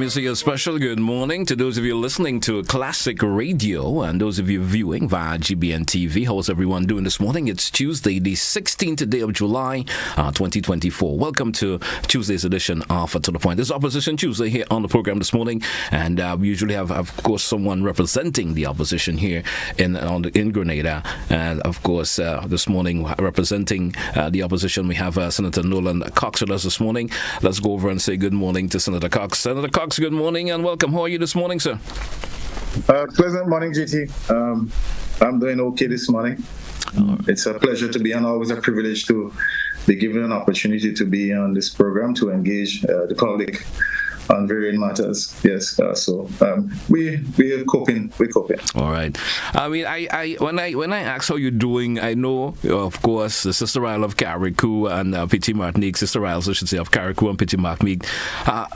me say a special good morning to those of you listening to Classic Radio and those of you viewing via GBN TV. How's everyone doing this morning? It's Tuesday, the 16th day of July, 2024. Welcome to Tuesday's edition of To The Point. This is Opposition Tuesday here on the program this morning, and we usually have, of course, someone representing the opposition here in Grenada. And, of course, this morning, representing the opposition, we have Senator Nolan Cox with us this morning. Let's go over and say good morning to Senator Cox. Senator Cox, good morning and welcome. How are you this morning, sir? Pleasant morning, GT. I'm doing okay this morning. It's a pleasure to be on, always a privilege to be given an opportunity to be on this program to engage the public on varying matters. Yes, so we're coping. All right. I mean, I when I ask how you're doing, I know, of course, the Sister Isle of Carriacou and Petit Martinique, Sister Isles, I should say, of Carriacou and Petit Martinique,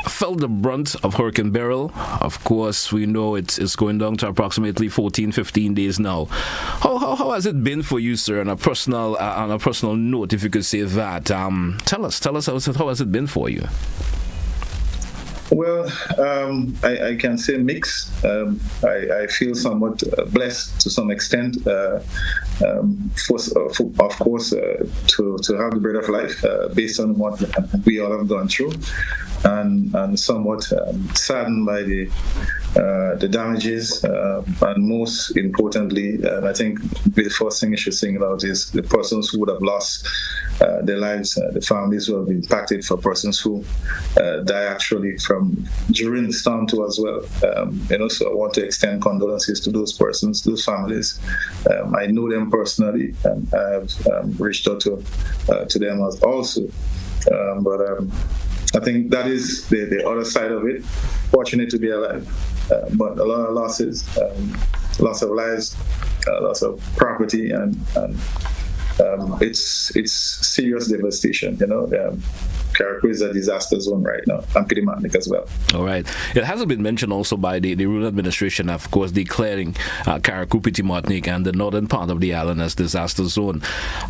felt the brunt of Hurricane Beryl. Of course, we know it's going down to approximately 14, 15 days now. How has it been for you, sir, on a personal note, if you could say that? Tell us how has it been for you? Well, I can say mixed. I feel somewhat blessed to some extent. Of course, to have the bread of life based on what we all have gone through, and somewhat saddened by the damages, and most importantly, I think the first thing I should single out is the persons who would have lost their lives, the families who have been impacted, for persons who die actually during the storm too as well. So I want to extend condolences to those persons, those families. I know them personally, and I have reached out to them as also. But I think that is the other side of it. Fortunate to be alive, but a lot of losses, loss of lives, loss of property, and it's serious devastation. Carriacou is a disaster zone right now, and Petit Martinique as well. All right. It hasn't been mentioned also by the rural administration, of course, declaring Carriacou, Petit Martinique, and the northern part of the island as disaster zone.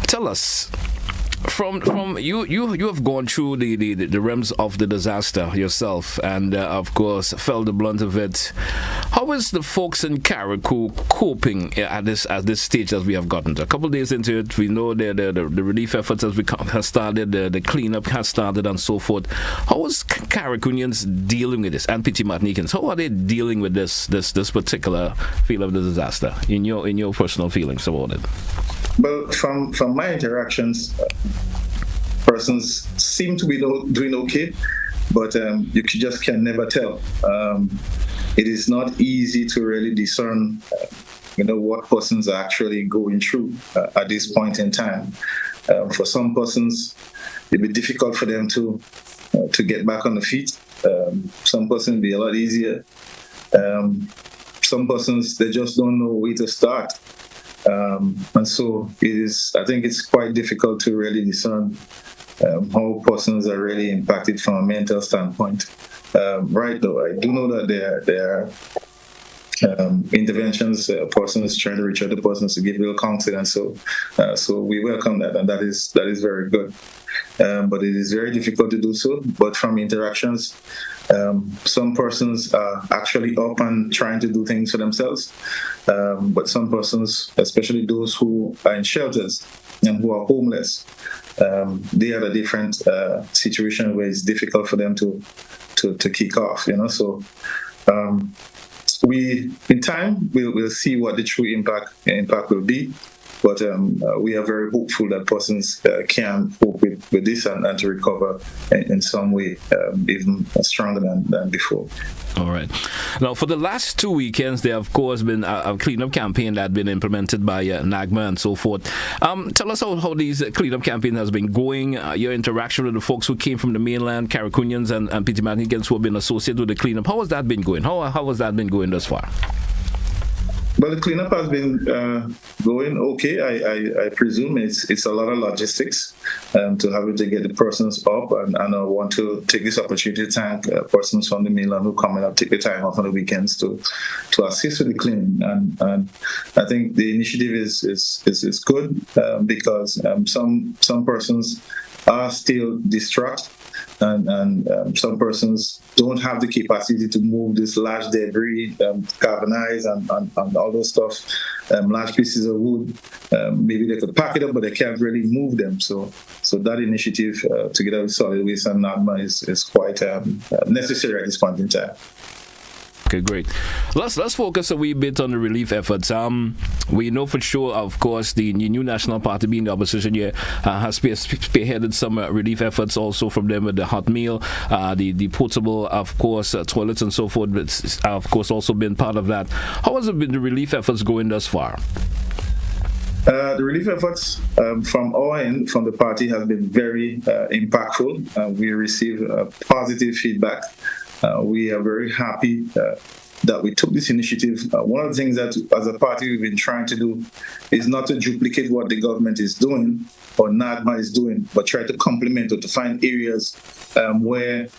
Tell us, from you have gone through the realms of the disaster yourself, and of course felt the blunt of it. How is the folks in Carriacou coping at this stage as we have gotten to? A couple of days into it, we know the relief efforts has started, the cleanup has started, and so forth. How is Carriacouians dealing with this, and Petit Martiniquans? How are they dealing with this particular feel of the disaster in your personal feelings about it? Well, from my interactions, persons seem to be doing okay, but you just can never tell. It is not easy to really discern, what persons are actually going through at this point in time. For some persons, it'll be difficult for them to get back on the feet. Some persons it'll be a lot easier. Some persons, they just don't know where to start. And so I think it's quite difficult to really discern how persons are really impacted from a mental standpoint. Right, though, I do know that there are interventions, persons trying to reach out to persons to give real counseling, so we welcome that, and that is very good. But it is very difficult to do so. But from interactions, some persons are actually up and trying to do things for themselves. But some persons, especially those who are in shelters and who are homeless, they are a different situation where it's difficult for them to kick off. So in time we'll see what the true impact will be. But we are very hopeful that persons can cope with this and to recover in some way, even stronger than before. All right. Now, for the last 2 weekends, there of course been a cleanup campaign that has been implemented by NAGMA and so forth. Tell us how these cleanup campaign has been going, your interaction with the folks who came from the mainland, Carriacouians and Petit Martiniquans who have been associated with the cleanup. How has that been going? How has that been going thus far? Well, the cleanup has been going okay. I presume it's a lot of logistics to having to get the persons up, and I want to take this opportunity to thank persons from the mainland who come and take the time off on the weekends to assist with the cleaning. And I think the initiative is good because some persons are still distraught and some persons don't have the capacity to move this large debris, galvanize and all those stuff, large pieces of wood. Maybe they could pack it up, but they can't really move them. So that initiative, together with Solid Waste and NADMA, is quite necessary at this point in time. Okay, great. Let's focus a wee bit on the relief efforts. We know for sure, of course, the new National Party, being the opposition here, has spearheaded some relief efforts also from them with the hot meal, the portable, of course, toilets and so forth. But of course, also been part of that. How has it been, the relief efforts going thus far? The relief efforts from our end, from the party, have been very impactful. We received positive feedback. We are very happy that we took this initiative. One of the things that as a party we've been trying to do is not to duplicate what the government is doing or NADMA is doing, but try to complement or to find areas where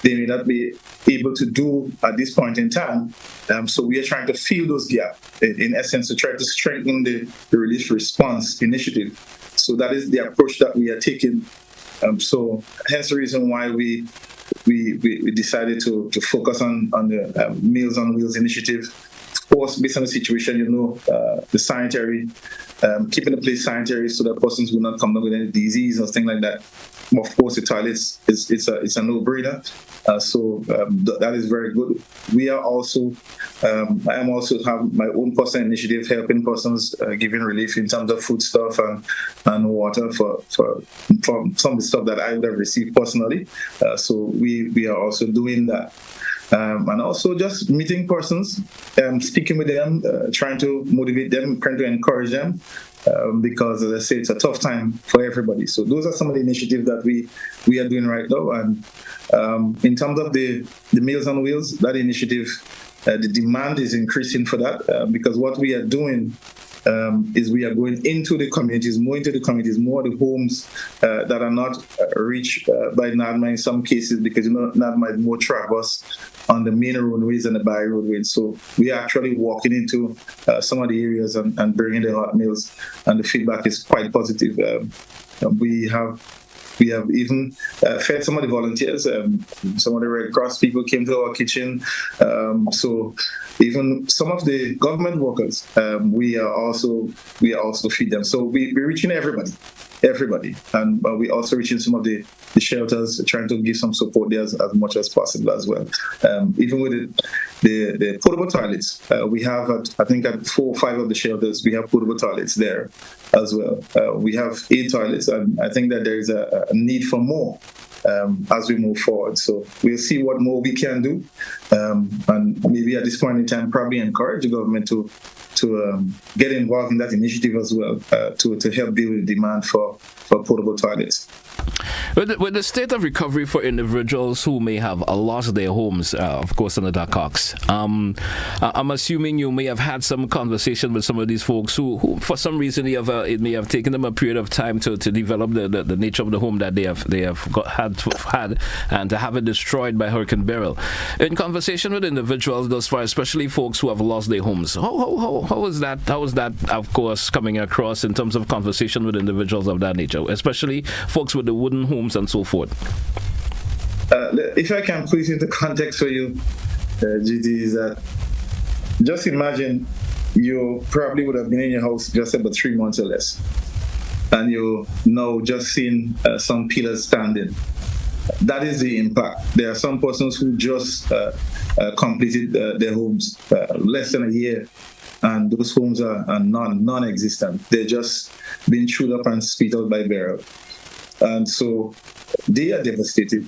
they may not be able to do at this point in time. So we are trying to fill those gaps, in essence, to try to strengthen the relief response initiative. So that is the approach that we are taking. So hence the reason why we decided to focus on the Meals on Wheels initiative. Of course, based on the situation, the sanitary, keeping the place sanitary so that persons will not come down with any disease or things like that. Of course, the toilets it's a no-brainer. So that is very good. We are also, I am also have my own personal initiative helping persons, giving relief in terms of food stuff and water for some of the stuff that I would have received personally. So we are also doing that. And also just meeting persons, speaking with them, trying to motivate them, trying to encourage them, because as I say, it's a tough time for everybody. So those are some of the initiatives that we are doing right now. And in terms of the Meals on Wheels, that initiative, the demand is increasing for that, because what we are doing is we are going into the communities, more the homes that are not reached by NADMA in some cases, because NADMA is more traverse on the main roadways and the by roadways. So we are actually walking into some of the areas and bringing the hot meals, and the feedback is quite positive. We have even fed some of the volunteers. Some of the Red Cross people came to our kitchen. So even some of the government workers, we are also feed them. So we're reaching everybody, and we also reaching some of the shelters, trying to give some support there as much as possible as well. Even with the portable toilets, we have I think at 4 or 5 of the shelters we have portable toilets there as well. We have 8 toilets, and I think that there is a need for more as we move forward. So we'll see what more we can do, and maybe at this point in time probably encourage the government to get involved in that initiative as well, to help deal with the demand for portable toilets. With the state of recovery for individuals who may have lost their homes, of course, Senator Cox, I'm assuming you may have had some conversation with some of these folks who for some reason, it may have taken them a period of time to develop the nature of the home that they have had and to have it destroyed by Hurricane Beryl. In conversation with individuals thus far, especially folks who have lost their homes, how is that, of course, coming across in terms of conversation with individuals of that nature, especially folks with the wooden homes and so forth? If I can put it into context for you, GD, is that just imagine you probably would have been in your house just about 3 months or less, and you now just seen some pillars standing. That is the impact. There are some persons who just completed their homes less than a year, and those homes are non-existent. They're just being chewed up and spit out by Beryl. And so they are devastated.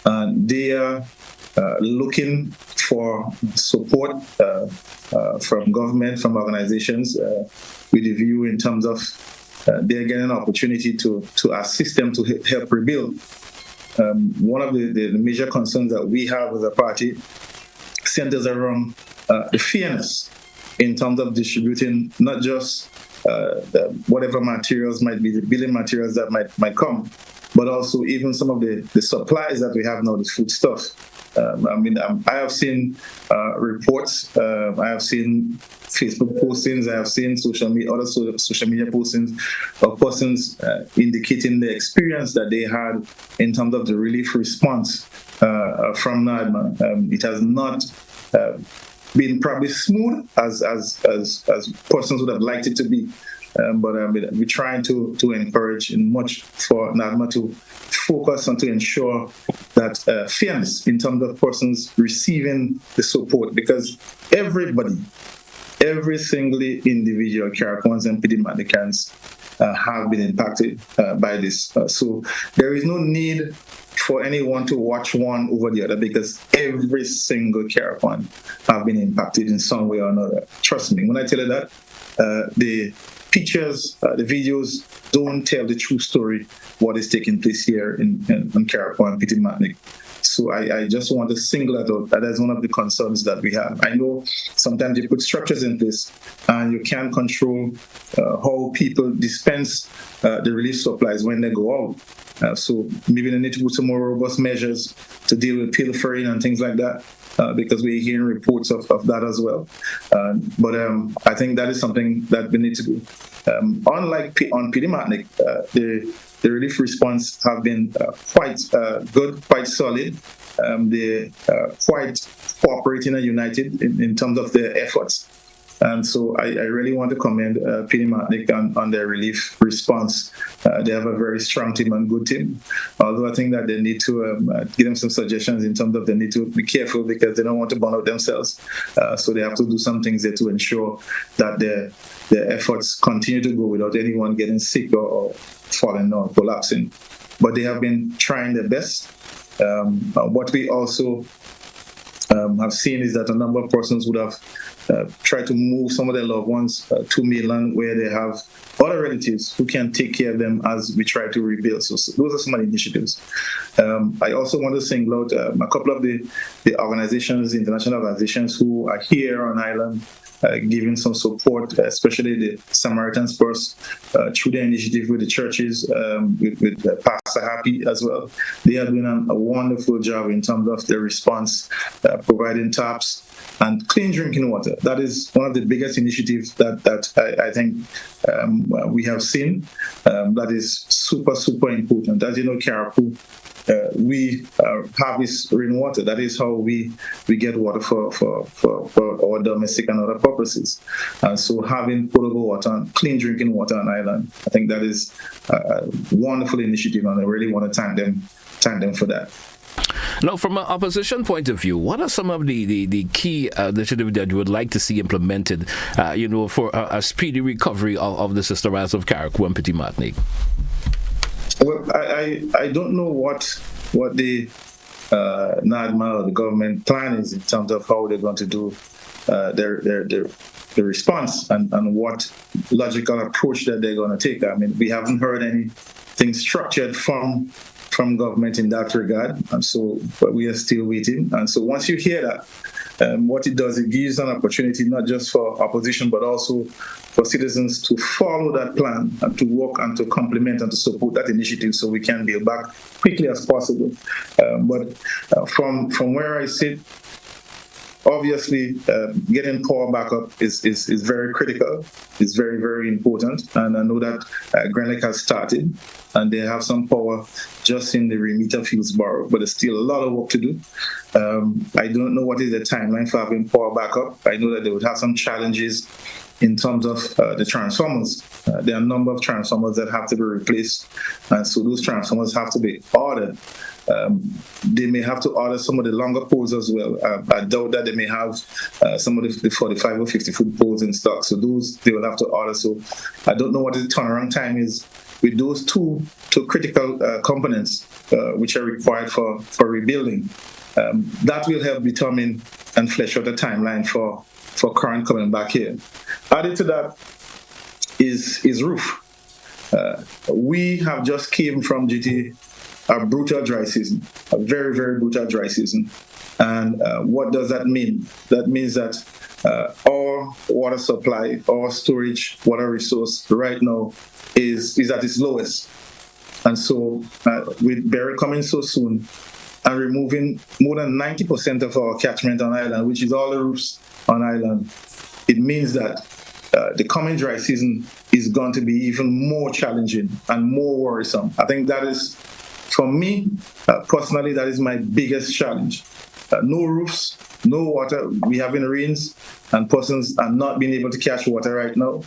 And they are looking for support from government, from organizations, with a view in terms of they're getting an opportunity to assist them to help rebuild. One of the major concerns that we have as a party centers around the fairness in terms of distributing not just whatever materials might be, the building materials that might come, but also even some of the supplies that we have now, the food stuff. I have seen reports, I have seen Facebook postings. I have seen other social media postings of persons indicating the experience that they had in terms of the relief response from NADMA. It has not been probably smooth as persons would have liked it to be. But we're trying to encourage and much for NADMA to focus on to ensure that fairness in terms of persons receiving the support, because every single individual Carriacouans and Pidimantnicans have been impacted by this. So there is no need for anyone to watch one over the other, because every single Carriacouan have been impacted in some way or another. Trust me, when I tell you that, the pictures, the videos don't tell the true story what is taking place here in Carriacou and Pidimantnic. So I just want to single that out. That is one of the concerns that we have. I know sometimes you put structures in place and you can't control how people dispense the relief supplies when they go out. So maybe they need to put some more robust measures to deal with pilfering and things like that. Because we're hearing reports of that as well. But I think that is something that we need to do. Unlike on Pidimantnic, the relief response have been quite good, quite solid. They're quite cooperating and united in terms of their efforts. And so I really want to commend Pidimantnic on their relief response. They have a very strong team and good team. Although I think that they need to give them some suggestions in terms of they need to be careful because they don't want to burn out themselves. So they have to do some things there to ensure that their efforts continue to go without anyone getting sick or falling or collapsing. But they have been trying their best. What we also have seen is that a number of persons would have tried to move some of their loved ones to mainland where they have other relatives who can take care of them as we try to rebuild. So those are some of the initiatives. I also want to single out a couple of the organizations, international organizations who are here on island giving some support, especially the Samaritan's Purse, through their initiative with the churches, with Pastor Happy as well. They are doing a wonderful job in terms of their response, providing taps and clean drinking water. That is one of the biggest initiatives that I think we have seen. That is super, super important. As you know, Carriacou, we harvest rainwater. That is how we get water for our domestic and other purposes. And so having potable water and clean drinking water on island, I think that is a wonderful initiative, and I really want to thank them for that. Now, from an opposition point of view, what are some of the key initiatives that you would like to see implemented, for a speedy recovery of the Sister Isles of Carriacou and Pidimantnic? Well, I don't know what the NADMA or the government plan is in terms of how they're going to do their response and what logical approach that they're going to take. I mean, we haven't heard anything structured from government in that regard, and so but we are still waiting. And so once you hear that, what it does, it gives an opportunity not just for opposition but also for citizens to follow that plan and to work and to complement and to support that initiative so we can build back quickly as possible. But from where I sit, obviously, getting power back up is very critical. It's very, very important. And I know that Glen has started, and they have some power just in the Remita Fields Borough, but there's still a lot of work to do. I don't know what is the timeline for having power back up. I know that they would have some challenges in terms of the transformers. There are a number of transformers that have to be replaced, and so those transformers have to be ordered. They may have to order some of the longer poles as well. I doubt that they may have some of the 45 or 50-foot poles in stock, so those they will have to order. So I don't know what the turnaround time is with those two critical components which are required for rebuilding. That will help determine and flesh out a timeline for current coming back here. Added to that is roof. We have just came from GT a brutal dry season, a very, very brutal dry season. And what does that mean? That means that our water supply, our storage water resource right now is at its lowest. And so with Berry coming so soon and removing more than 90% of our catchment on island, which is all the roofs on island, it means that the coming dry season is going to be even more challenging and more worrisome. I think that is, for me, personally, that is my biggest challenge. No roofs, no water. We having rains, and persons are not being able to catch water right now.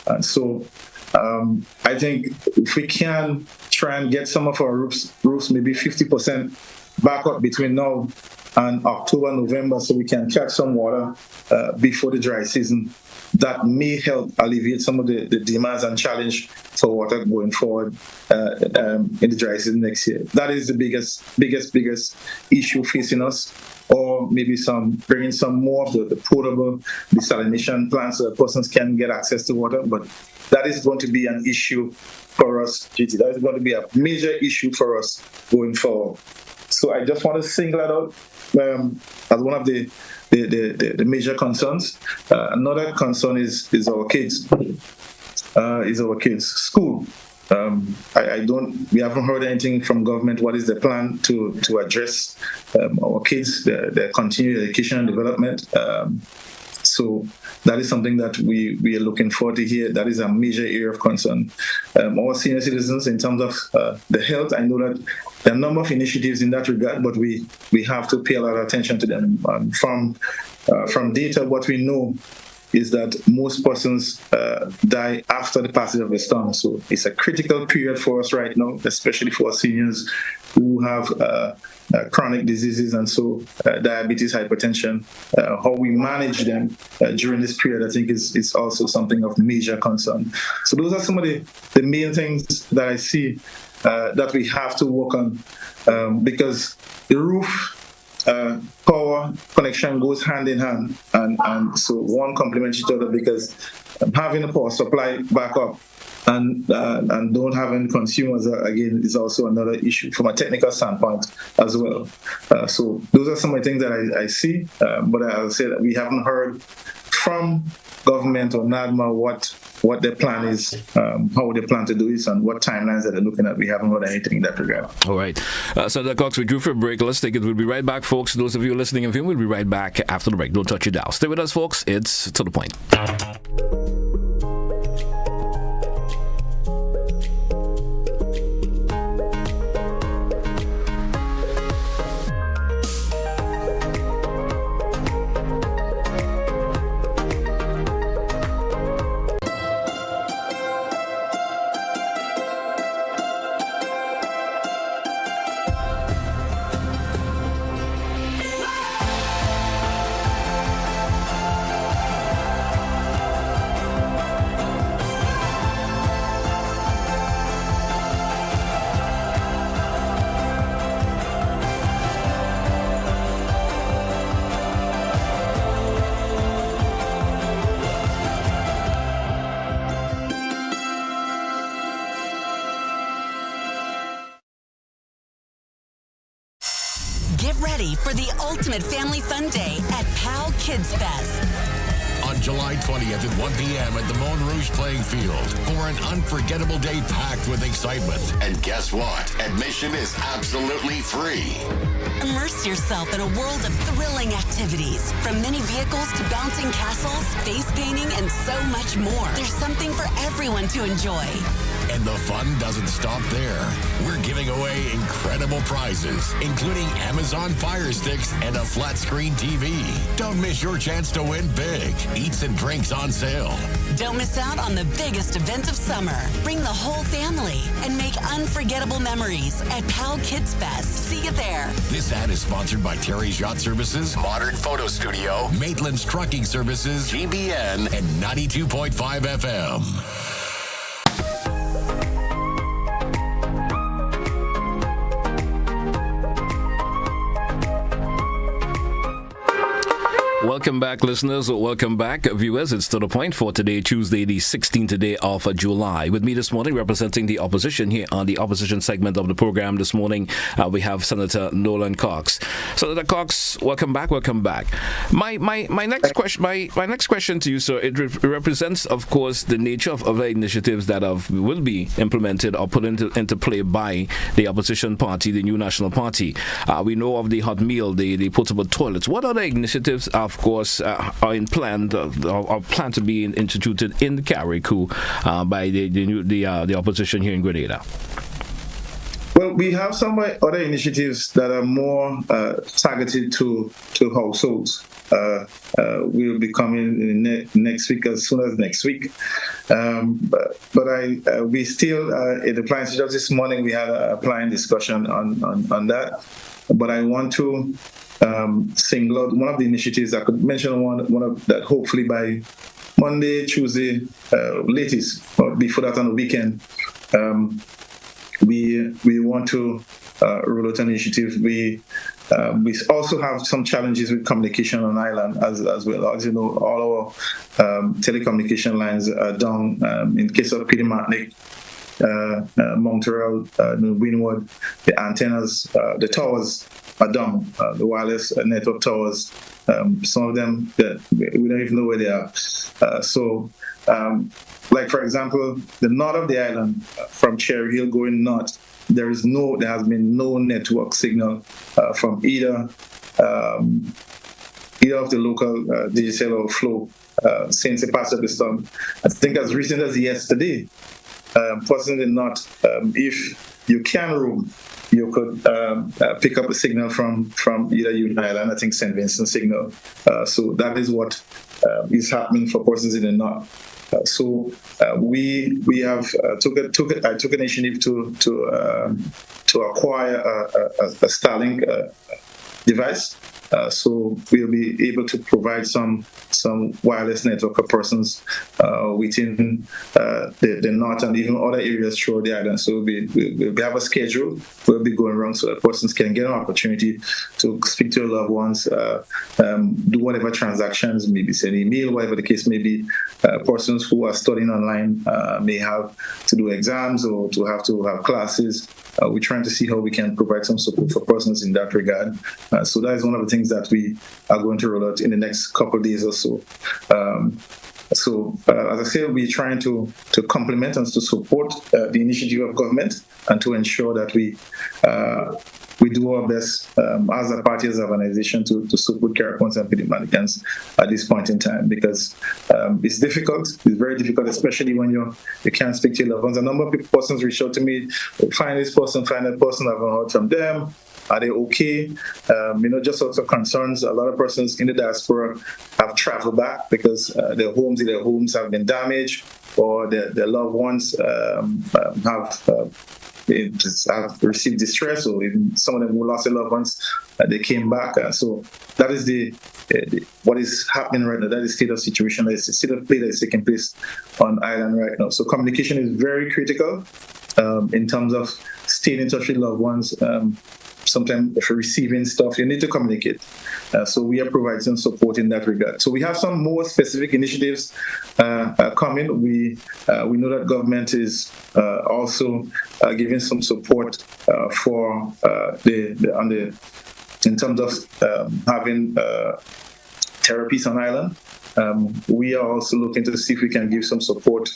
And so I think if we can try and get some of our roofs maybe 50% back up between now and October, November, so we can catch some water before the dry season, that may help alleviate some of the demands and challenge for water going forward in the dry season next year. That is the biggest issue facing us, or maybe bringing some more of the portable desalination plants so that persons can get access to water. But that is going to be an issue for us, GT. That is going to be a major issue for us going forward. So I just want to single that out as one of the major concerns. Another concern is our kids. School. We haven't heard anything from government. What is the plan to address our kids, their continued education and development? So that is something that we are looking forward to hear. That is a major area of concern. Our senior citizens, in terms of the health, I know that there are a number of initiatives in that regard, but we have to pay a lot of attention to them. From data, what we know is that most persons die after the passage of the storm. So it's a critical period for us right now, especially for our seniors who have chronic diseases, and so diabetes, hypertension. How we manage them during this period, I think, is also something of major concern. So those are some of the main things that I see that we have to work on, because the roof power connection goes hand in hand, and so one complements each other, because having a power supply back up and don't have any consumers, again, is also another issue from a technical standpoint as well. So those are some of the things that I see, but as I said, we haven't heard from government or NADMA what their plan is, how they plan to do this, and what timelines that they're looking at. We haven't heard anything in that regard. All right. Senator Cox, we drew for a break. Let's take it. We'll be right back, folks. Those of you listening in film, we'll be right back after the break. Don't touch your dial. Stay with us, folks. It's To The Point. Get ready for the ultimate family fun day at PAL Kids Fest. On July 20th at 1 p.m. at the Moulin Rouge playing field for an unforgettable day packed with excitement. And guess what? Admission is absolutely free. Immerse yourself in a world of thrilling activities, from mini vehicles to bouncing castles, face painting, and so much more. There's something for everyone to enjoy. And the fun doesn't stop there. We're giving away incredible prizes, including Amazon Fire Sticks and a flat screen TV. Don't miss your chance to win big. Eats and drinks on sale. Don't miss out on the biggest event of summer. Bring the whole family and make unforgettable memories at PAL Kids Fest. See you there. This ad is sponsored by Terry's Yacht Services, Modern Photo Studio, Maitland's Trucking Services, GBN, and 92.5 FM. Welcome back, listeners. Welcome back, viewers. It's To The Point for today, Tuesday, the 16th day of July. With me this morning, representing the opposition here on the opposition segment of the program this morning, we have Senator Nolan Cox. Senator Cox, welcome back. Welcome back. My next question to you, sir, it represents, of course, the nature of other initiatives that will be implemented or put into play by the opposition party, the New National Party. We know of the hot meal, the portable toilets. What other initiatives are of course, are in plan or plan to be instituted in Carriacou by the opposition here in Grenada? Well, we have some other initiatives that are more targeted to households. Will be coming in next week, as soon as next week. But we still in the plan. Just this morning we had a plan discussion on that. But I want to single out one of the initiatives. I could mention one of that. Hopefully by Monday, Tuesday, latest, or before that on the weekend. We want to roll out an initiative. We also have some challenges with communication on island as well. As you know, all our telecommunication lines are down. In case of Peter Martinique, Montreal, Windward, the antennas, the towers are down. The wireless network towers, some of them we don't even know where they are. Like for example, the north of the island, from Cherry Hill going north, there has been no network signal from either of the local digital or flow since the past of the storm. I think as recent as yesterday, personally not. If you can roam, you could pick up a signal from either Union Island, I think St. Vincent signal. So that is what is happening for persons in the north. We have I took an initiative to acquire a Starlink device. So we'll be able to provide some wireless network for persons within the north and even other areas throughout the island. So we'll have a schedule. We'll be going around so that persons can get an opportunity to speak to their loved ones, do whatever transactions, maybe send email, whatever the case may be. Persons who are studying online may have to do exams or to have classes. We're trying to see how we can provide some support for persons in that regard. So that is one of the things that we are going to roll out in the next couple of days or so. As I said, we're trying to complement and to support the initiative of government and to ensure that we do our best as a party, as an organization, to support Carriacouans and Pidimanians at this point in time, because it's difficult. It's very difficult, especially when you can't speak to your loved ones. A number of persons reach out to me, find this person, find that person, I haven't heard from them. Are they okay? Just sorts of concerns. A lot of persons in the diaspora have traveled back because their homes have been damaged, or their loved ones have received distress, or even some of them who lost their loved ones, they came back. So that is what is happening right now. That is the state of situation. That is the state of play that is taking place on island right now. So communication is very critical in terms of staying in touch with loved ones. Sometimes if you're receiving stuff, you need to communicate. So we are providing some support in that regard. So we have some more specific initiatives coming. We know that government is also giving some support for in terms of having therapies on island. We are also looking to see if we can give some support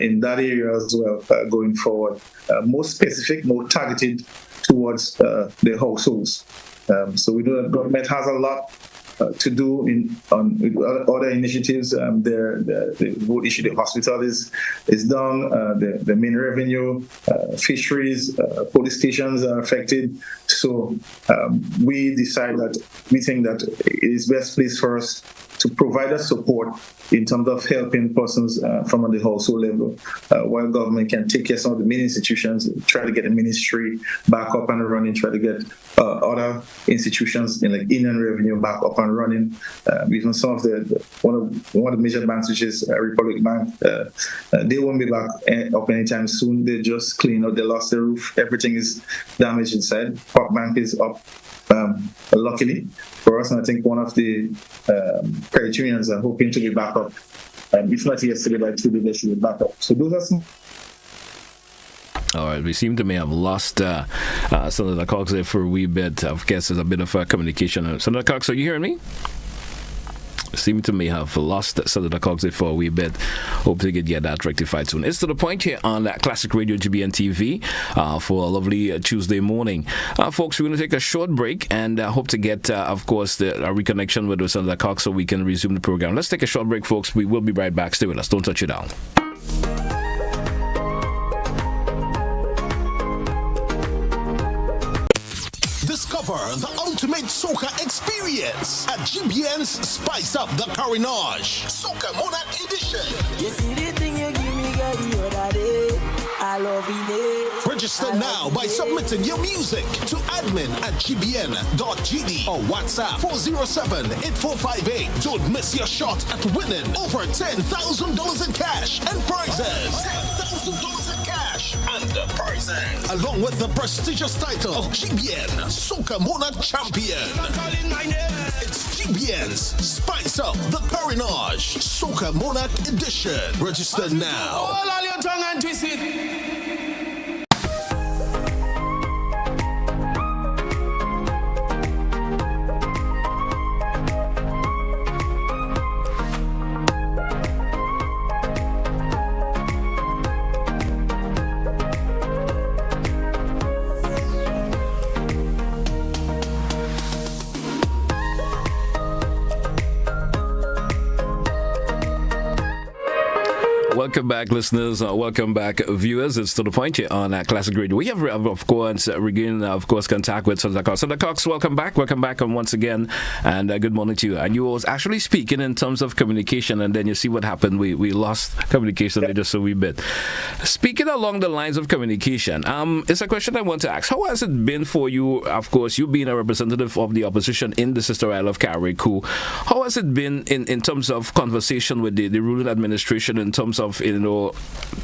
in that area as well going forward. More specific, more targeted towards the households. So we know that government has a lot to do on other initiatives. The road issue, the hospital is down. The main revenue, fisheries, police stations are affected. So we decide that we think that it is best place for us to provide us support in terms of helping persons from the household level, while government can take care of some of the main institutions, try to get the ministry back up and running, try to get other institutions in like Inland Revenue back up and running. Even some of one of the major banks, which is Republic Bank, they won't be back up anytime soon. They just cleaned out, they lost the roof, everything is damaged inside. Park Bank is up. Luckily for us, and I think one of the credit unions are hoping to be back up. If not yesterday, by today they should be back up. So those are some. All right, we seem to may have lost Senator Cox there for a wee bit. I guess there's a bit of communication. Senator Cox, are you hearing me? seem to may have lost Senator Cox for a wee bit. Hope they could get that rectified soon. It's to the point here on Classic Radio GBN TV for a lovely Tuesday morning. Folks, we're going to take a short break and hope to get, of course, a reconnection with Senator Cox so we can resume the program. Let's take a short break, folks. We will be right back. Stay with us. Don't touch it down. Discover the ultimate soca experience at GBN's Spice Up the Carinage Soca Monarch Edition. You see the thing you give me, girl, the other day. I love it. Register now by submitting your music to admin@gbn.gd or WhatsApp 407-8458. Don't miss your shot at winning over $10,000 in cash and prizes. $10,000 in cash and prizes, along with the prestigious title of GBN Soca Monarch Champion. It's GBN's Spice Up the Carinage Soca Monarch Edition. Register now. Hold on your tongue and twist it. Welcome back, listeners. Welcome back, viewers. It's to the point here on Classic Radio. We have, of course, regained, contact with Senator Cox. Senator Cox, welcome back. Welcome back once again, and good morning to you. And you was actually speaking in terms of communication, and then you see what happened. We lost communication just a wee bit. Speaking along the lines of communication, it's a question I want to ask. How has it been for you, of course, you being a representative of the opposition in the Sister Isle of Carriacou? How has it been in terms of conversation with the ruling administration in terms of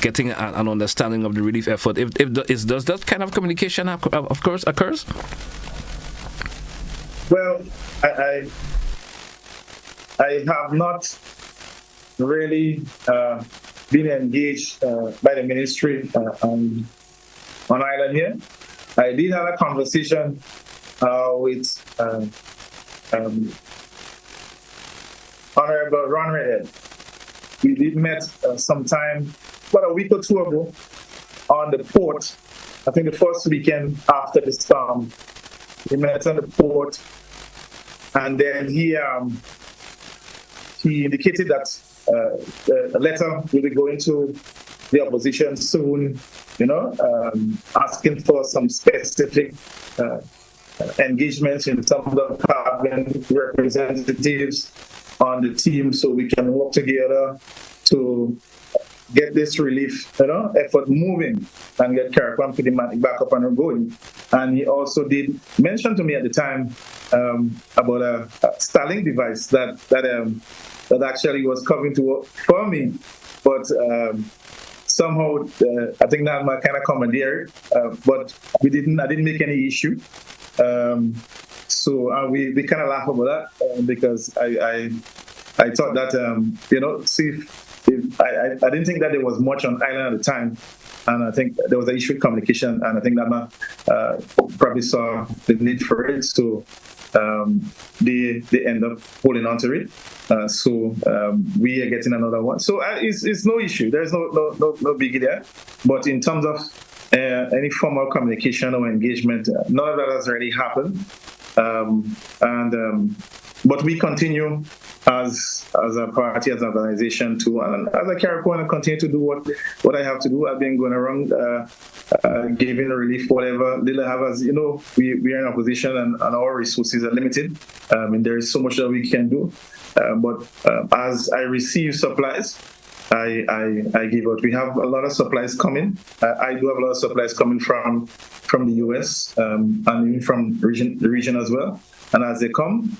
getting an understanding of the relief effort? Does that kind of communication of course occurs? Well, I have not really been engaged by the ministry on island here. I did have a conversation with Honorable Ron Redhead. We did met sometime about a week or two ago on the port. I think the first weekend after the storm, we met on the port, and then he indicated that a letter will be going to the opposition soon, asking for some specific engagements in some of the cabinet representatives on the team so we can work together to get this relief effort moving and get Carriacou Diplomatic back up and going. And he also did mention to me at the time about a Starlink device that actually was coming to work for me, but somehow I think that might kind of commandeered, but I didn't make any issue. So we kind of laugh about that because I thought that I didn't think that there was much on island at the time, and I think there was an issue with communication, and I think that probably saw the need for it, so they end up holding on to it. So we are getting another one. So it's no issue. There's no biggie there. But in terms of any formal communication or engagement, none of that has already happened. But we continue as a party, as an organization, and as a Carriacou, and continue to do what I have to do. I've been going around giving relief, whatever little I have. As you know, we are in opposition, and our resources are limited. And there is so much that we can do. But as I receive supplies, I give out. We have a lot of supplies coming. I do have a lot of supplies coming from the US and even from the region as well. And as they come,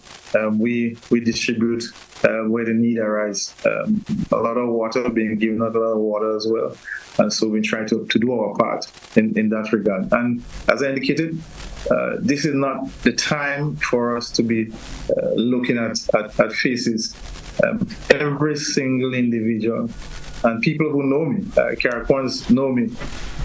we distribute where the need arises. A lot of water being given out, a lot of water as well. And so we try to do our part in that regard. And as I indicated, this is not the time for us to be looking at faces. Every single individual, and people who know me, Carriacouans know me,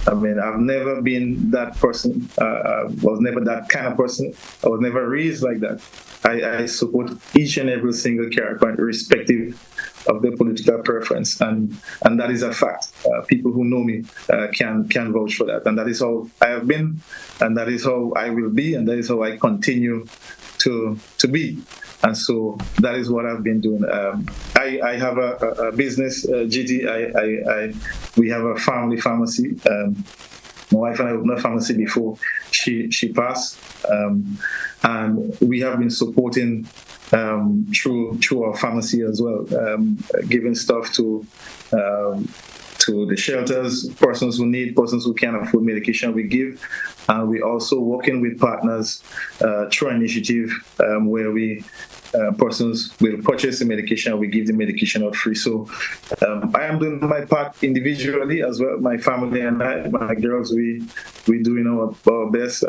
I mean, I've never been that person. I was never that kind of person. I was never raised like that. I support each and every single character, irrespective of their political preference, and that is a fact. People who know me can vouch for that, and that is how I have been, and that is how I will be, and that is how I continue to be. And so that is what I've been doing. I have a business, GT. We have a family pharmacy. My wife and I opened a pharmacy before she passed, and we have been supporting through our pharmacy as well, giving stuff to the shelters, persons who can't afford medication. We give, and we also working with partners through an initiative where we. Persons will purchase the medication, we give the medication out free. So I am doing my part individually as well. My family and I, my girls, we doing our best.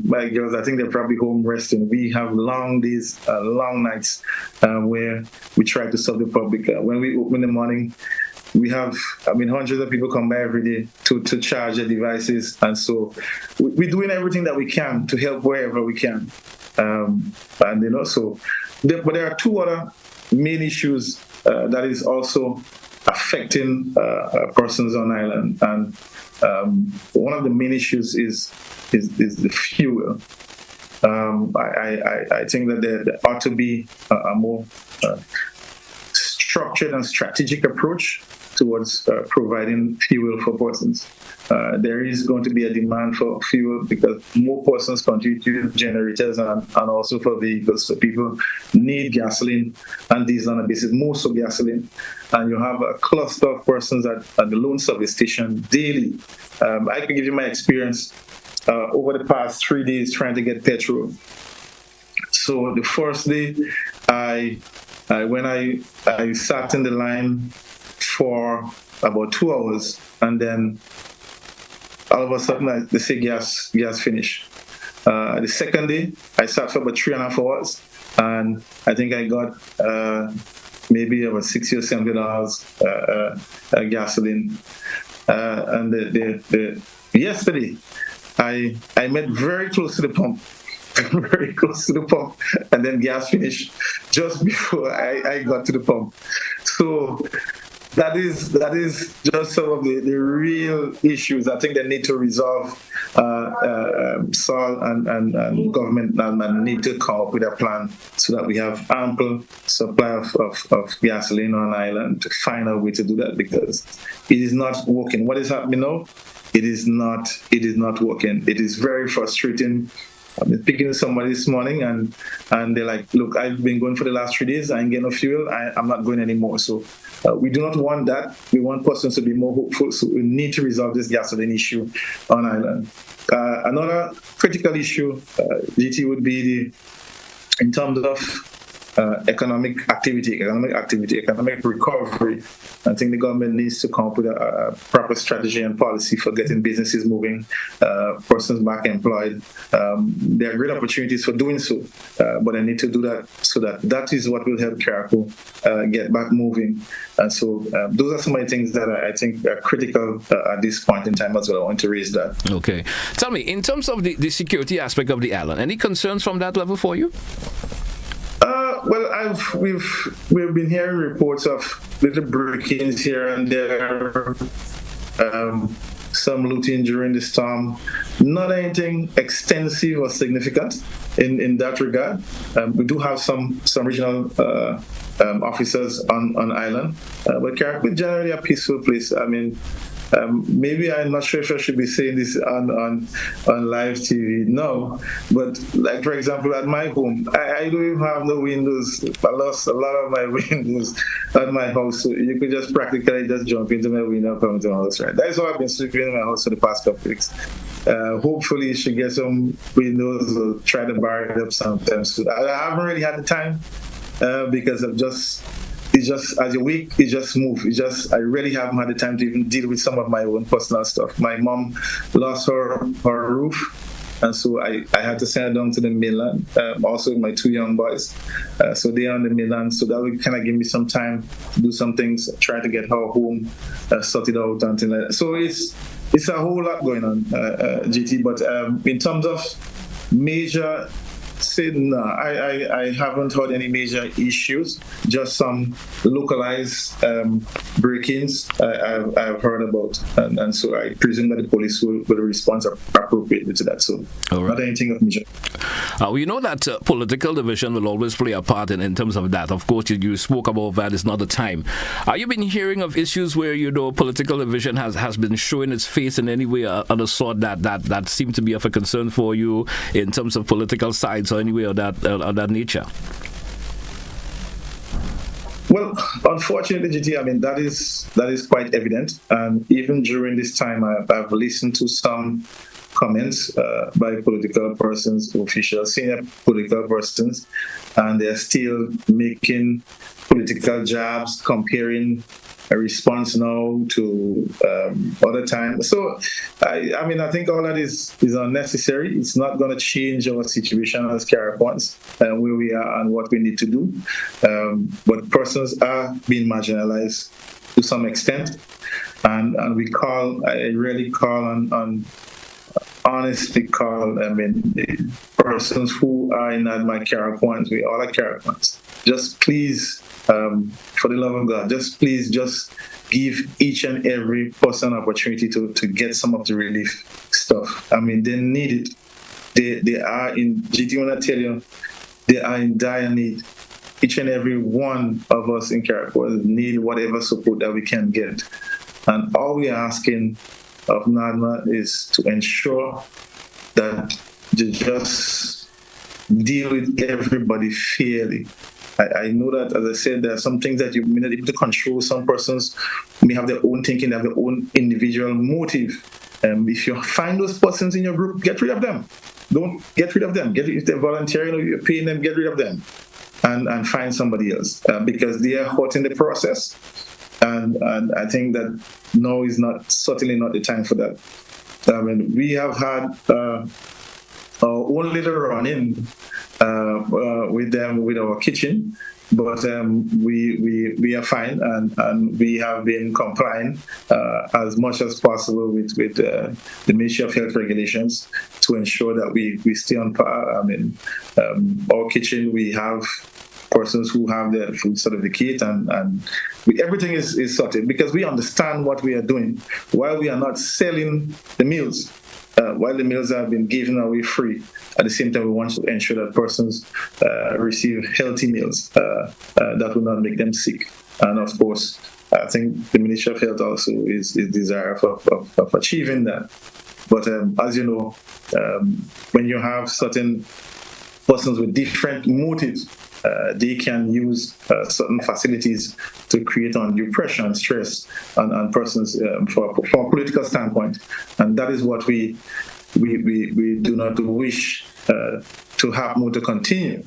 My girls, I think they're probably home resting. We have long days, long nights where we try to serve the public. When we open in the morning, we have, hundreds of people come by every day to charge their devices. And so we're doing everything that we can to help wherever we can. But there are two other main issues that is also affecting persons on island, and one of the main issues is the fuel. I think that there ought to be a more structured and strategic approach towards providing fuel for persons. There is going to be a demand for fuel because more persons contribute to generators and also for vehicles. So people need gasoline and diesel on a basis, more so gasoline. And you have a cluster of persons at the loan service station daily. I can give you my experience over the past 3 days trying to get petrol. So the first day, when I sat in the line for about 2 hours, and then all of a sudden they say gas finished. The second day, I sat for about 3.5 hours, and I think I got maybe about $60 or $70 gasoline. And the yesterday, I met very close to the pump. Very close to the pump, and then gas finished just before I got to the pump. So that is just some of the real issues I think they need to resolve. SAL and government need to come up with a plan so that we have ample supply of gasoline on island to find a way to do that, because it is not working. What is happening now? It is not working. It is very frustrating. I've been speaking to somebody this morning, and they're like, look, I've been going for the last 3 days. I ain't getting no fuel. I'm not going anymore. So we do not want that. We want persons to be more hopeful. So we need to resolve this gasoline issue on island. Another critical issue, GT, would be in terms of economic activity, economic recovery. I think the government needs to come up with a proper strategy and policy for getting businesses moving, persons back employed. There are great opportunities for doing so, but I need to do that so that is what will help Carriacou get back moving. And so those are some of the things that I think are critical at this point in time as well. I want to raise that. Okay. Tell me, in terms of the security aspect of the island, any concerns from that level for you? Well, we've been hearing reports of little break-ins here and there, some looting during the storm. Not anything extensive or significant in that regard. We do have some regional officers on island, but Carriacou is generally a peaceful place. I mean, maybe I'm not sure if I should be saying this on live TV. No, but like for example, at my home, I don't even have no windows. I lost a lot of my windows at my house, so you could just practically just jump into my window and come into my house. Right? That's why I've been sleeping in my house for the past couple of weeks. Hopefully, you should get some windows or try to bar it up sometimes. So I haven't really had the time because it's just as a week, it just moved. I really haven't had the time to even deal with some of my own personal stuff. My mom lost her roof, and so I had to send her down to the mainland. Also, with my 2 young boys, so they're on the mainland. So that would kind of give me some time to do some things, try to get her home sorted out and things like that. So it's a whole lot going on, GT. But in terms of major, no, I haven't heard any major issues. Just some localized break-ins I've heard about, and so I presume that the police will respond appropriately to that. So, not anything of major. We know that political division will always play a part in terms of that. Of course, you spoke about that. It's not the time. You've been hearing of issues where political division has been showing its face in any way of the sort that seem to be of a concern for you in terms of political sides or any way of that nature? Well, unfortunately, GT, I mean, that is quite evident. And even during this time, I've listened to some comments by political persons, officials, senior political persons, and they're still making political jabs, comparing a response now to other times. So, I mean, I think all that is unnecessary. It's not going to change our situation as Caribbeans, where we are and what we need to do. But persons are being marginalized to some extent. And I really call on honestly call, I mean, persons who are in my Caribbeans, we all are Caribbeans. Just please, for the love of God, just give each and every person an opportunity to get some of the relief stuff. I mean, they need it. They are in, GT, when I tell you, they are in dire need. Each and every one of us in Caribbean need whatever support that we can get. And all we are asking of NADMA is to ensure that they just deal with everybody fairly. I know that, as I said, there are some things that you may not be able to control. Some persons may have their own thinking, they have their own individual motive. If you find those persons in your group, get rid of them. Don't get rid of them. If they're volunteering or you're paying them, get rid of them and find somebody else because they are hurting the process. And I think that now is certainly not the time for that. I mean, we have had our own little run-in with them, with our kitchen, but we are fine and we have been complying as much as possible with the Ministry of Health regulations to ensure that we stay on par. I mean, our kitchen, we have persons who have their food certificate and everything is sorted because we understand what we are doing. While we are not selling the meals, while the meals have been given away free, at the same time we want to ensure that persons receive healthy meals that will not make them sick. And of course, I think the Ministry of Health also is desirous of achieving that. But as you know, when you have certain persons with different motives, they can use certain facilities to create undue pressure and stress on persons from a political standpoint, and that is what we do not wish to have more to continue.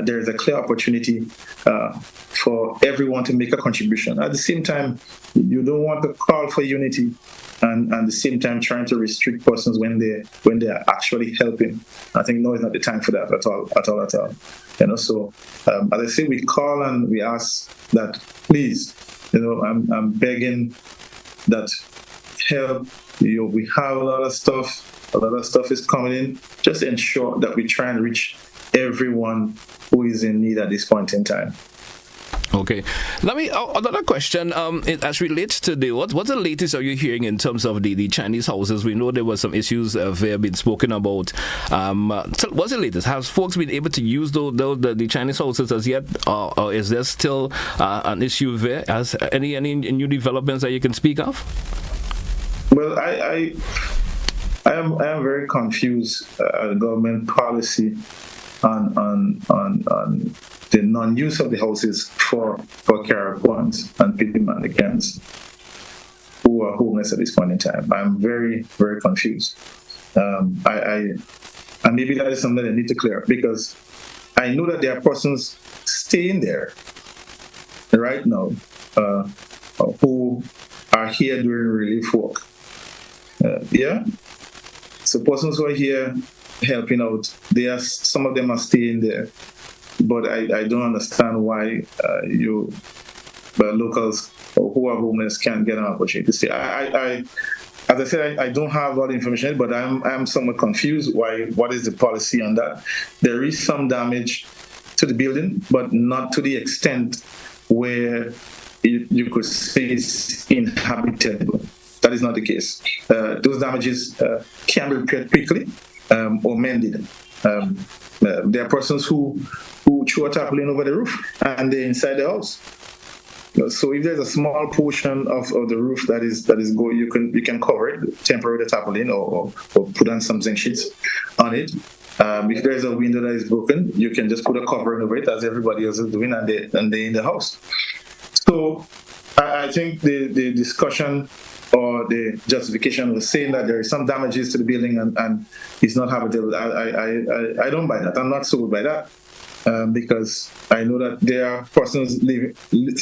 There is a clear opportunity for everyone to make a contribution. At the same time, you don't want to call for unity and at the same time trying to restrict persons when they are actually helping. I think now is not the time for that at all. You know, so as I say, we call and we ask that please, you know, I'm begging that help. You know, we have a lot of stuff is coming in. Just ensure that we try and reach everyone who is in need at this point in time. Okay. Let me another question. As relates to what's the latest are you hearing in terms of the Chinese houses? We know there were some issues there been spoken about. So what's the latest? Has folks been able to use the Chinese houses as yet, or is there still an issue there? Has any new developments that you can speak of? Well, I am very confused government policy on the non-use of the houses for Caribbeans and Pidimandicans who are homeless at this point in time. I'm very, very confused. And maybe that is something I need to clear up because I know that there are persons staying there right now who are here doing relief work. So persons who are here helping out, some of them are staying there. But I don't understand why locals who are homeless can't get an opportunity to stay. As as I said, I don't have all the information, but I'm somewhat confused. What is the policy on that? There is some damage to the building, but not to the extent where you could say it's inhabitable. That is not the case. Those damages can be repaired quickly or mended. There are persons who throw a tarpaulin over the roof and they're inside the house. So if there's a small portion of the roof that is going, you can cover it temporarily with a tarpaulin or put on some zinc sheets on it. If there's a window that is broken, you can just put a covering over it, as everybody else is doing, and they're in the house. So I think the discussion or the justification was saying that there is some damages to the building and it's not habitable. I don't buy that. I'm not sold by that. Because I know that there are persons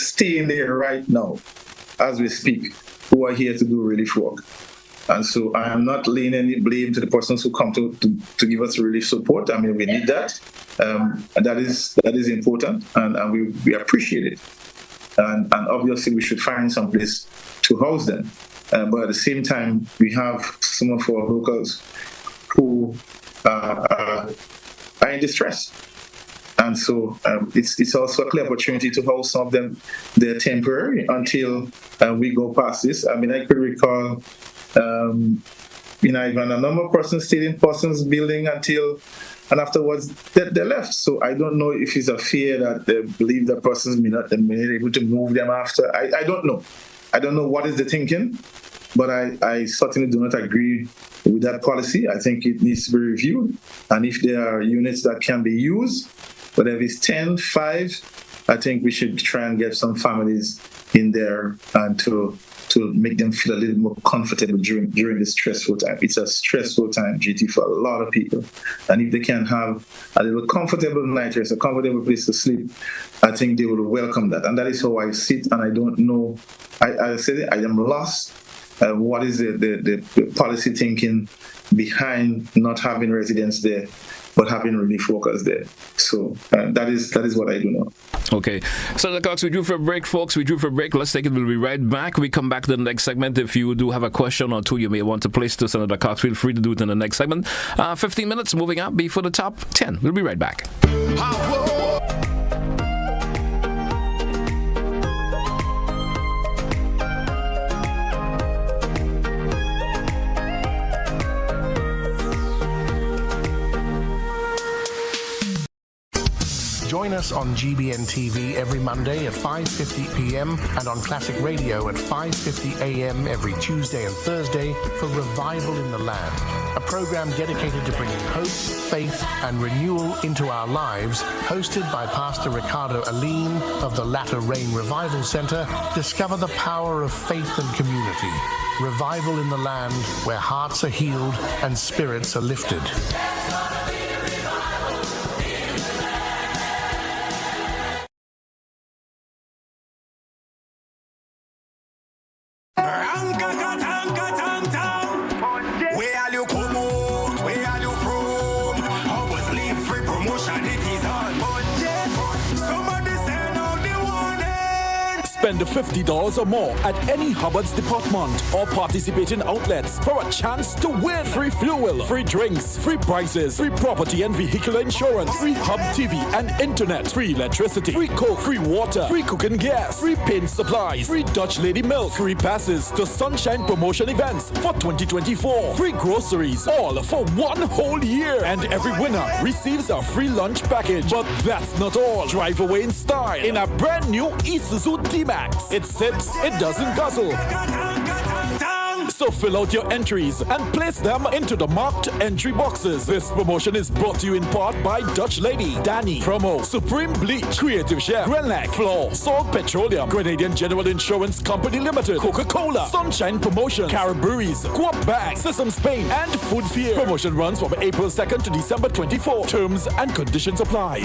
staying there right now, as we speak, who are here to do relief work. And so I am not laying any blame to the persons who come to give us relief support. I mean, we need that. That is important, and we appreciate it. And obviously, we should find some place to house them. But at the same time, we have some of our locals who are in distress. And so it's also a clear opportunity to house some of them. They're temporary until we go past this. I mean, I could recall, even a number of persons stayed in persons' building and afterwards they left. So I don't know if it's a fear that they believe that persons may not be able to move them after. I don't know. I don't know what is the thinking, but I certainly do not agree with that policy. I think it needs to be reviewed. And if there are units that can be used, but if it's 10, 5, I think we should try and get some families in there and to make them feel a little more comfortable during this stressful time. It's a stressful time, GT, for a lot of people. And if they can have a little comfortable night rest, a comfortable place to sleep, I think they will welcome that. And that is how I sit, and I don't know. I said I am lost. What is the policy thinking behind not having residents there, but having relief workers there? So that is what I do know. Okay. Senator Cox, we drew for a break, folks. We drew for a break. Let's take it. We'll be right back. We come back to the next segment. If you do have a question or two you may want to place to Senator Cox, feel free to do it in the next segment. 15 minutes moving up before the top 10. We'll be right back. Join us on GBN TV every Monday at 5:50 p.m. and on Classic Radio at 5:50 a.m. every Tuesday and Thursday for Revival in the Land, a program dedicated to bringing hope, faith, and renewal into our lives, hosted by Pastor Ricardo Aline of the Latter Rain Revival Center. Discover the power of faith and community. Revival in the Land, where hearts are healed and spirits are lifted. Spend $50 or more at any Hubbard's department or participating outlets for a chance to win free fuel, free drinks, free prizes, free property and vehicular insurance, free Hub TV and internet, free electricity, free coke, free water, free cooking gas, free paint supplies, free Dutch Lady milk, free passes to Sunshine promotion events for 2024, free groceries, all for one whole year, and every winner receives a free lunch package. But that's not all. Drive away in style in a brand new Isuzu D-Max. It sips, it doesn't guzzle. So fill out your entries and place them into the marked entry boxes. This promotion is brought to you in part by Dutch Lady, Danny, Promo, Supreme Bleach, Creative Chef, Glen, Floor, Salt Petroleum, Grenadian General Insurance Company Limited, Coca-Cola, Sunshine Promotion, Caribberies, Coop Bag, Sesame Spain, and Food Fear. Promotion runs from April 2nd to December 24. Terms and conditions apply.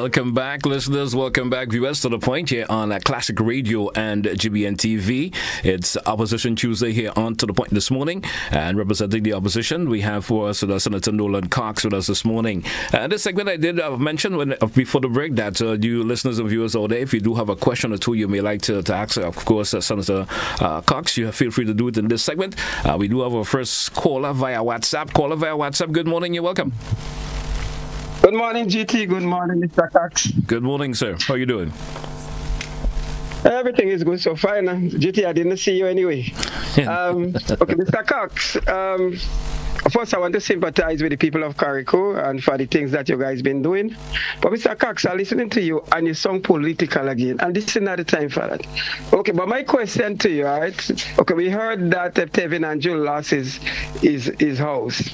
Welcome back, listeners. Welcome back, viewers, to The Point here on Classic Radio and GBN TV. It's Opposition Tuesday here on To The Point this morning. And representing the opposition, we have for us Senator Nolan Cox with us this morning. This segment I did mention before the break that you listeners and viewers out there, if you do have a question or two you may like to ask, of course, Senator Cox, you feel free to do it in this segment. We do have our first caller via WhatsApp. Caller via WhatsApp, good morning, you're welcome. Good morning, GT. Good morning, Mr. Cox. Good morning, sir. How are you doing? Everything is good so far. GT, I didn't see you anyway. Okay, Mr. Cox. First, I want to sympathize with the people of Carrico and for the things that you guys been doing. But Mr. Cox, I'm listening to you and you sound political again. And this is not the time for that. Okay, but my question to you, all right? Okay, we heard that Tevin Andrew lost his house.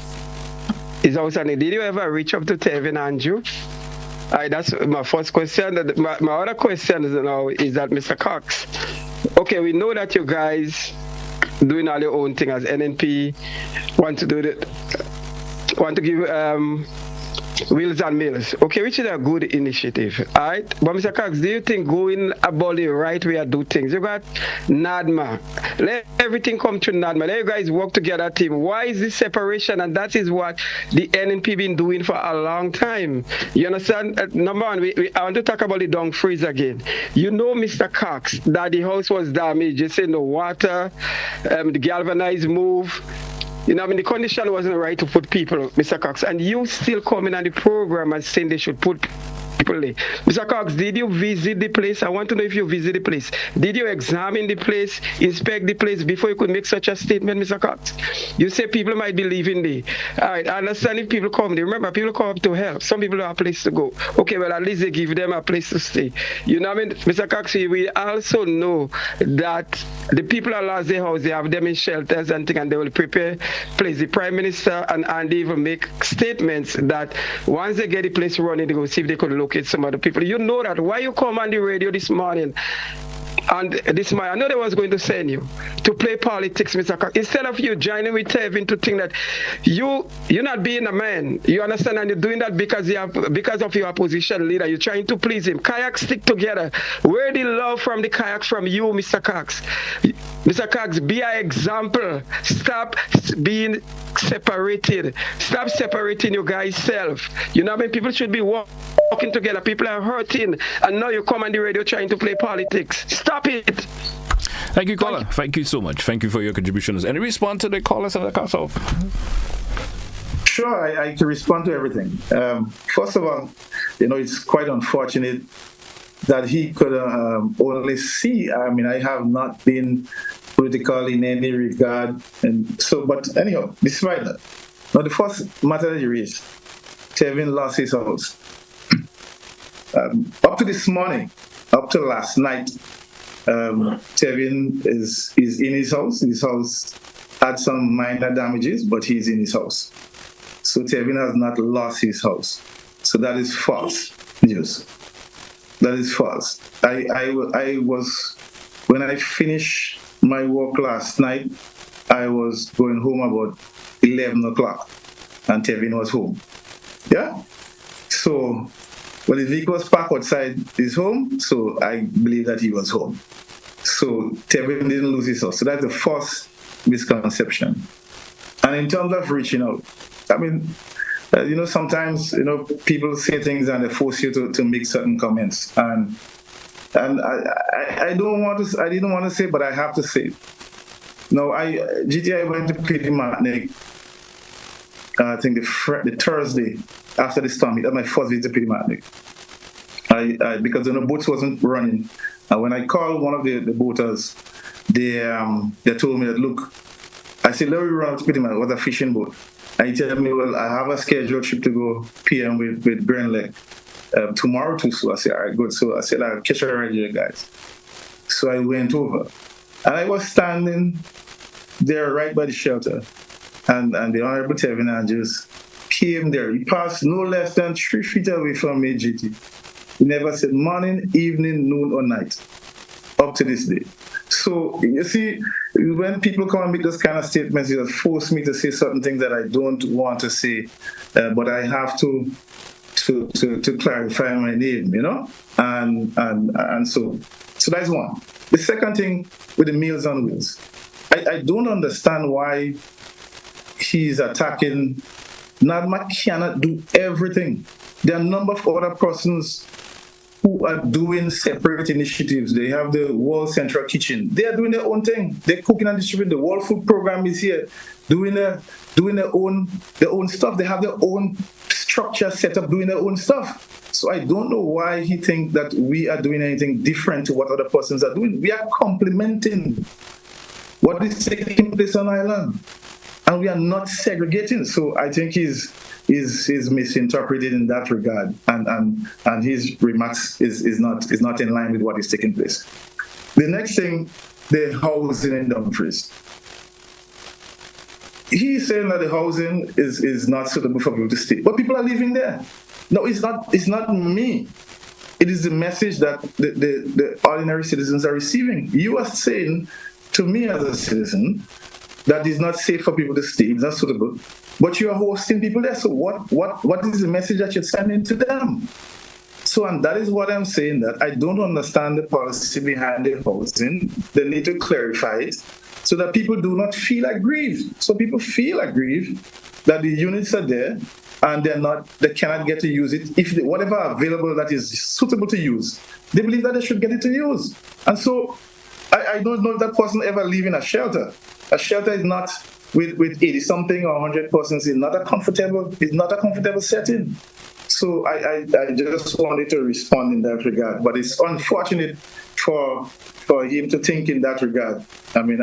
His house, and did you ever reach up to Tevin Andrew? All right, that's my first question. My other question is that Mr. Cox. Okay, we know that you guys doing all your own thing as NNP, want to give Wheels and Mills, okay, which is a good initiative, all right? But Mr. Cox, do you think going about the right way to do things? You got NADMA. Let everything come to NADMA. Let you guys work together, team. Why is this separation? And that is what the NNP been doing for a long time. You understand? Number one, I want to talk about the dung freeze again. You know, Mr. Cox, that the house was damaged. You say no water, the galvanized move. You know, I mean, the condition wasn't right to put people, Mr. Cox, and you still coming on the program and saying they should put people there. Mr. Cox, did you visit the place? I want to know if you visit the place. Did you examine the place, inspect the place before you could make such a statement, Mr. Cox? You say people might be living there. All right, I understand if people come there. Remember, people come up to help. Some people have a place to go. Okay, well, at least they give them a place to stay. You know what I mean? Mr. Cox, we also know that the people that lost their house, they have them in shelters and things, and they will prepare place. The Prime Minister and they even make statements that once they get the place running, they go see if they could locate some other people. You know that. Why you come on the radio this morning? And this morning, I know they was going to send you to play politics, Mr. Cox. Instead of you joining with Tevin to think that you're not being a man, you understand, and you're doing that because of your opposition leader. You're trying to please him. Kayaks stick together. Where the love from the kayaks from you, Mr. Cox? Mr. Cox, be an example. Stop being separated. Stop separating your guys' self. You know what I mean? People should be working together. People are hurting, and now you come on the radio trying to play politics. Stop it. Thank you, caller. Thank you so much. Thank you for your contributions. Any response to the caller, Senator Cox? Sure, I can respond to everything. First of all, you know, it's quite unfortunate that he could only see. I mean, I have not been political in any regard, and so. But anyhow, despite that, now the first matter that you raised, Tevin lost his house. Up to this morning, up to last night, Tevin is in his house. His house had some minor damages, but he's in his house. So Tevin has not lost his house. So that is false news. That is false. I was, when I finished my work last night, I was going home about 11 o'clock, and Tevin was home. Yeah? So when the vehicle was parked outside his home, so I believe that he was home. So Tevin didn't lose his house. So that's the first misconception. And in terms of reaching out, I mean, you know, sometimes, you know, people say things and they force you to make certain comments. And I didn't want to say, but I have to say it. Now, GTI went to Peter Martinique, I think the Thursday after the storm. That was my first visit to Peter Martinique. Because the boats wasn't running. And when I called one of the boaters, they told me that, look, I said, let me run out to Peter Martinique. It was a fishing boat. And he told me, well, I have a scheduled trip to go PM with Glen tomorrow too. So I said, all right, good. So I said, I'll catch you right here, guys. So I went over. And I was standing there right by the shelter. And the Honorable Tevin Andrews came there. He passed no less than 3 feet away from me, GT. He never said morning, evening, noon, or night, up to this day. So, you see, when people come and make those kind of statements, it force me to say certain things that I don't want to say, but I have to to clarify my name, and so that's one. The second thing with the Meals on Wheels, I don't understand why he's attacking. NADMA cannot do everything. There are a number of other persons who are doing separate initiatives. They have the World Central Kitchen. They are doing their own thing. They're cooking and distributing. The World Food Program is here, doing their own stuff. They have their own structure set up, doing their own stuff. So I don't know why he thinks that we are doing anything different to what other persons are doing. We are complementing what is taking place on island, and we are not segregating. So I think he's misinterpreted in that regard, and his remarks is not in line with what is taking place. The next thing, the housing in Dumfries. He's saying that the housing is not suitable for people to stay, but people are living there. No, it's not. It's not me. It is the message that the ordinary citizens are receiving. You are saying to me as a citizen that it's not safe for people to stay, it's not suitable, but you are hosting people there. So what is the message that you're sending to them? So, and that is what I'm saying, that I don't understand the policy behind the housing. They need to clarify it so that people do not feel aggrieved. So people feel aggrieved that the units are there and they cannot get to use it. If whatever available that is suitable to use, they believe that they should get it to use. And so I don't know if that person ever live in a shelter. A shelter is not with 80-something or 100 persons. It's not a comfortable setting. So I just wanted to respond in that regard. But it's unfortunate for him to think in that regard. I mean,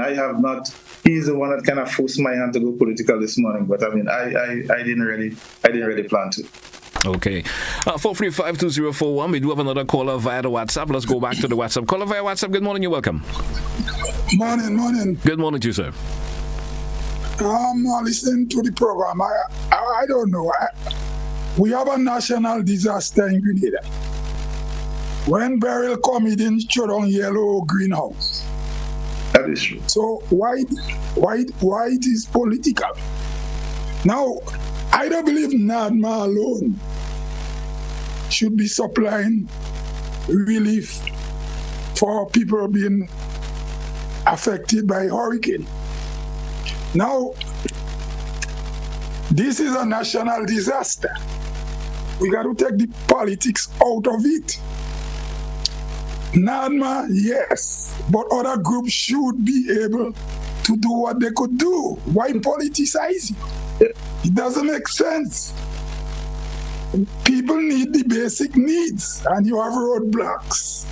he's the one that kind of forced my hand to go political this morning. But I mean, I didn't really plan to. Okay. 4352041. We do have another caller via the WhatsApp. Let's go back to the WhatsApp. Caller via WhatsApp. Good morning. You're welcome. Morning. Good morning to you, sir. I'm listening to the program. I don't know. We have a national disaster in Grenada. When Beryl come, he didn't shut down yellow greenhouse. That is true. So why it is political? Now, I don't believe NADMA alone should be supplying relief for people being affected by hurricane. Now, this is a national disaster. We got to take the politics out of it. NADMA, yes, but other groups should be able to do what they could do. Why politicize it? It doesn't make sense. People need the basic needs, and you have roadblocks.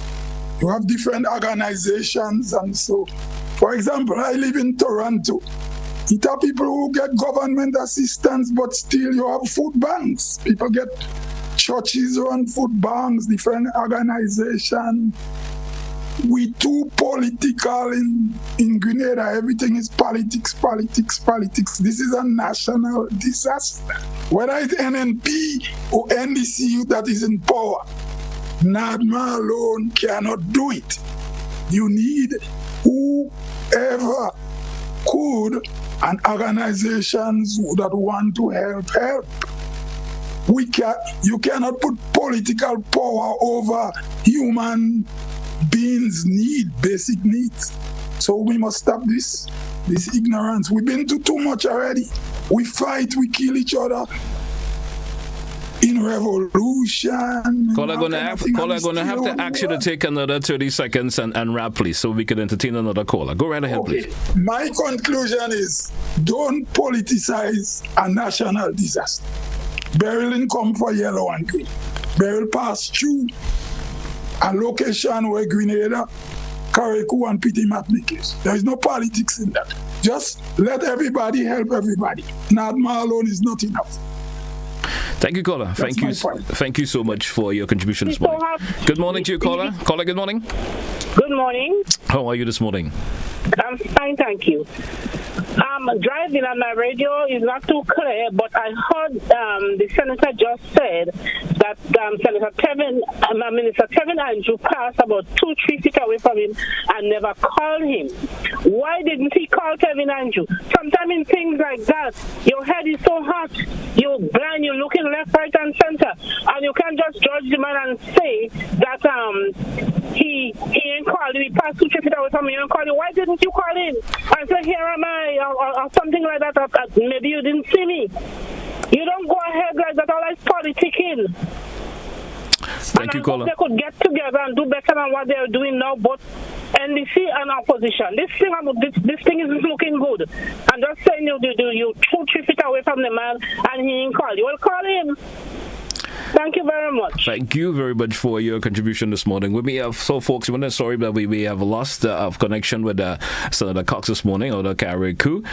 You have different organizations, and so, for example, I live in Toronto. It are people who get government assistance, but still you have food banks. People get churches run food banks, different organizations. We too political in Grenada. Everything is politics. This is a national disaster. Whether it's NNP or NDCU that is in power, NADMA alone cannot do it. You need whoever could and organizations that want to help. You cannot put political power over human beings' basic needs. So we must stop this ignorance. We've been to too much already. We fight, we kill each other. In revolution. Caller gonna have to ask you to take another 30 seconds and wrap, please, so we can entertain another caller. Go right ahead, please. My conclusion is, don't politicize a national disaster. Beryl didn't come for yellow and green. Beryl passed through a location where Grenada, Carriacou, and Petit Matnik is. There is no politics in that. Just let everybody help everybody. NADMA alone is not enough. Thank you, caller. Thank you so much for your contribution this morning. Good morning to you, caller. Caller, good morning. Good morning. How are you this morning? I'm fine, thank you. Driving on my radio is not too clear, but I heard the senator just said that Minister Kevin Andrew passed about 2-3 feet away from him and never called him. Why didn't he call Kevin Andrew? Sometimes in things like that, your head is so hot, you're blind, you looking left, right, and center. And you can't just judge the man and say that he ain't called you. He passed 2-3 feet away from you and called you. Why didn't you call in and say, here am I, or something like that, maybe you didn't see me. You don't go ahead like that, all that's politicking. Thank you, caller. They could get together and do better than what they're doing now, both NDC and opposition. This thing isn't looking good. I'm just saying you 2-3 feet away from the man and he ain't called you. Well, call him. Thank you very much. Thank you very much for your contribution this morning. We may have, so folks, we're sorry that we have lost connection with Senator Cox this morning, or the Carriacou.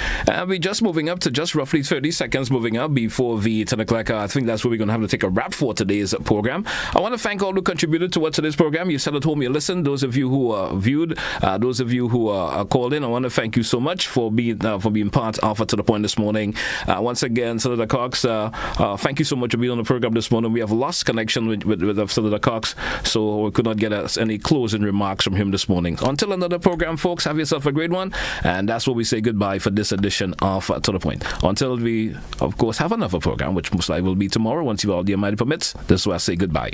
We're just moving up to just roughly 30 seconds moving up before the 10 o'clock. I think that's where we're going to have to take a wrap for today's program. I want to thank all who contributed to today's program. You sat at home, you listened. Those of you who viewed, those of you who called in, I want to thank you so much for being part of To The Point this morning. Once again, Senator Cox, thank you so much for being on the program this morning. We have lost connection with Senator Cox, so we could not get any closing remarks from him this morning. Until another program, folks, have yourself a great one, and that's where we say goodbye for this edition of To The Point. Until we, of course, have another program, which most likely will be tomorrow, once you all the Almighty permits. This is where I say goodbye.